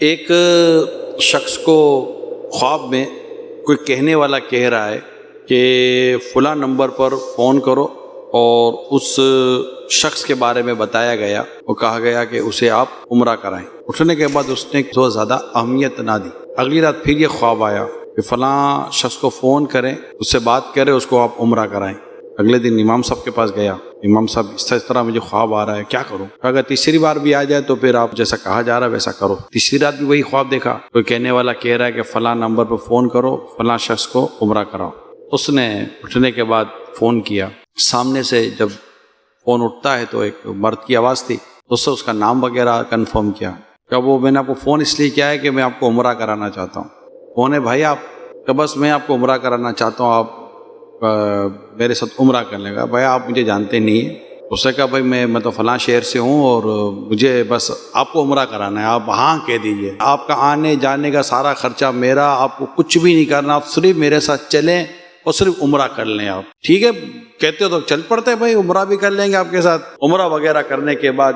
ایک شخص کو خواب میں کوئی کہنے والا کہہ رہا ہے کہ فلاں نمبر پر فون کرو، اور اس شخص کے بارے میں بتایا گیا اور کہا گیا کہ اسے آپ عمرہ کرائیں۔ اٹھنے کے بعد اس نے بہت زیادہ اہمیت نہ دی۔ اگلی رات پھر یہ خواب آیا کہ فلاں شخص کو فون کریں، اس سے بات کریں، اس کو آپ عمرہ کرائیں۔ اگلے دن امام صاحب کے پاس گیا، امام صاحب اس طرح مجھے خواب آ رہا ہے، کیا کروں؟ اگر تیسری بار بھی آ جائے تو پھر آپ جیسا کہا جا رہا ہے ویسا کرو۔ تیسری رات بھی وہی خواب دیکھا، کوئی کہنے والا کہہ رہا ہے کہ فلاں نمبر پر فون کرو، فلاں شخص کو عمرہ کراؤ۔ اس نے اٹھنے کے بعد فون کیا، سامنے سے جب فون اٹھتا ہے تو ایک مرد کی آواز تھی، اس سے اس کا نام وغیرہ کنفرم کیا کہ وہ میں نے آپ کو فون اس لیے کیا ہے کہ میں آپ کو عمرہ کرانا چاہتا ہوں۔ کون ہے بھائی آپ؟ کہ بس میں آپ کو عمرہ کرانا چاہتا ہوں، آپ میرے ساتھ عمرہ کر لیں گا۔ بھائی آپ مجھے جانتے نہیں ہیں۔ اس نے کہا بھائی میں تو فلاں شہر سے ہوں اور مجھے بس آپ کو عمرہ کرانا ہے، آپ ہاں کہہ دیجئے، آپ کا آنے جانے کا سارا خرچہ میرا، آپ کو کچھ بھی نہیں کرنا، آپ صرف میرے ساتھ چلیں اور صرف عمرہ کر لیں۔ آپ ٹھیک ہے کہتے ہو تو چل پڑتے بھائی، عمرہ بھی کر لیں گے آپ کے ساتھ۔ عمرہ وغیرہ کرنے کے بعد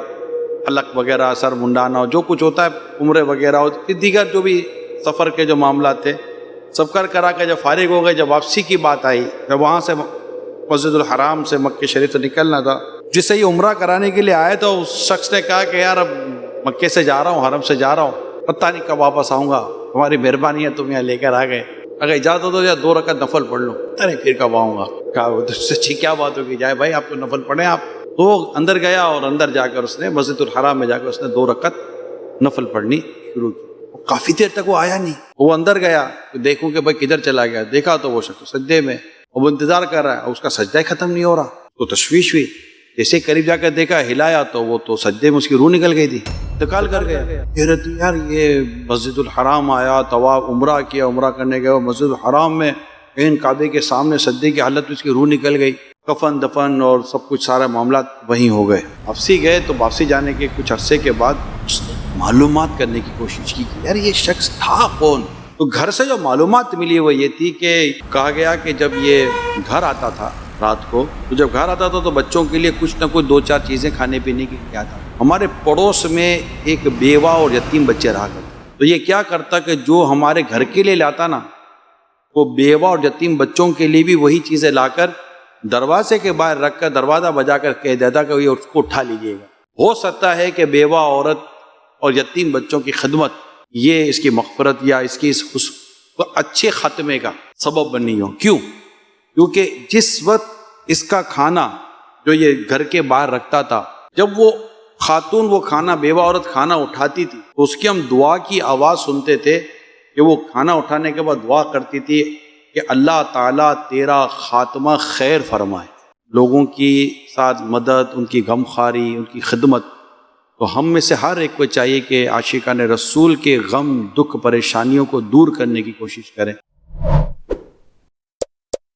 حلق وغیرہ، سر منڈانا، جو کچھ ہوتا ہے عمرے وغیرہ اور دیگر جو بھی سفر کے جو معاملات تھے سب کرا کے جب فارغ ہو گئے، جب واپسی کی بات آئی، جب وہاں سے مسجد الحرام سے مکہ شریف سے نکلنا تھا، جس سے یہ عمرہ کرانے کے لیے آئے تو اس شخص نے کہا کہ یار اب مکے سے جا رہا ہوں، حرم سے جا رہا ہوں، پتہ نہیں کب واپس آؤں گا، ہماری مہربانی ہے تم یہاں لے کر آ گئے، اگر اجازت ہو تو یا 2 رکعت نفل پڑھ لو، پتہ نہیں پھر کب آؤں گا۔ کہا سچی کیا بات ہوگی، جائے بھائی آپ کو نفل پڑھیں آپ۔ تو وہ اندر گیا اور اندر جا کر اس نے مسجد الحرام میں جا کر اس نے 2 رکعت نفل پڑھنی شروع کی۔ کافی دیر تک وہ آیا نہیں، وہ اندر گیا تو دیکھوں کہ بھائی کدھر چلا گیا، دیکھا تو وہ شخص سجدے میں، وہ انتظار کر رہا ہے، اس کا سجدہ ہی ختم نہیں ہو رہا، تو تشویش ہوئی۔ جیسے قریب جا کر دیکھا، ہلایا تو وہ تو سجدے میں اس کی روح نکل گئی تھی، انتقال کر گیا۔ حیرت یار، یہ مسجد الحرام آیا، طواف عمرہ کیا، عمرہ کرنے گیا مسجد الحرام میں، عین کعبے کے سامنے سجدے کی حالت میں اس کی روح نکل گئی، کفن دفن اور سب کچھ سارے معاملات وہیں ہو گئے۔ واپسی گئے تو واپسی جانے کے کچھ عرصے کے بعد اس نے معلومات کرنے کی کوشش کی کہ یار یہ شخص تھا کون۔ تو گھر سے جو معلومات ملی وہ یہ تھی کہ کہا گیا کہ جب یہ گھر آتا تھا رات کو، تو جب گھر آتا تھا تو بچوں کے لیے کچھ نہ کچھ 2-4 چیزیں کھانے پینے کی کیا تھا۔ ہمارے پڑوس میں ایک بیوہ اور یتیم بچے رہا کرتے، تو یہ کیا کرتا کہ جو ہمارے گھر کے لیے لاتا نا، وہ بیوہ اور یتیم بچوں کے لیے بھی وہی چیزیں لا کر دروازے کے باہر رکھ کر دروازہ بجا کر کہہ دیتا کہ یہ اس کو اٹھا لیجیے گا۔ ہو سکتا ہے کہ بیوہ عورت اور یتیم بچوں کی خدمت یہ اس کی مغفرت یا اس کی اس اچھے خاتمے کا سبب بنی ہو۔ کیوں؟ کیونکہ جس وقت اس کا کھانا جو یہ گھر کے باہر رکھتا تھا، جب وہ خاتون وہ کھانا، بیوہ عورت کھانا اٹھاتی تھی تو اس کی ہم دعا کی آواز سنتے تھے کہ وہ کھانا اٹھانے کے بعد دعا کرتی تھی کہ اللہ تعالیٰ تیرا خاتمہ خیر فرمائے، لوگوں کی ساتھ مدد، ان کی غمخواری، ان کی خدمت۔ تو ہم میں سے ہر ایک کو چاہیے کہ عاشقان رسول کے غم، دکھ، پریشانیوں کو دور کرنے کی کوشش کریں۔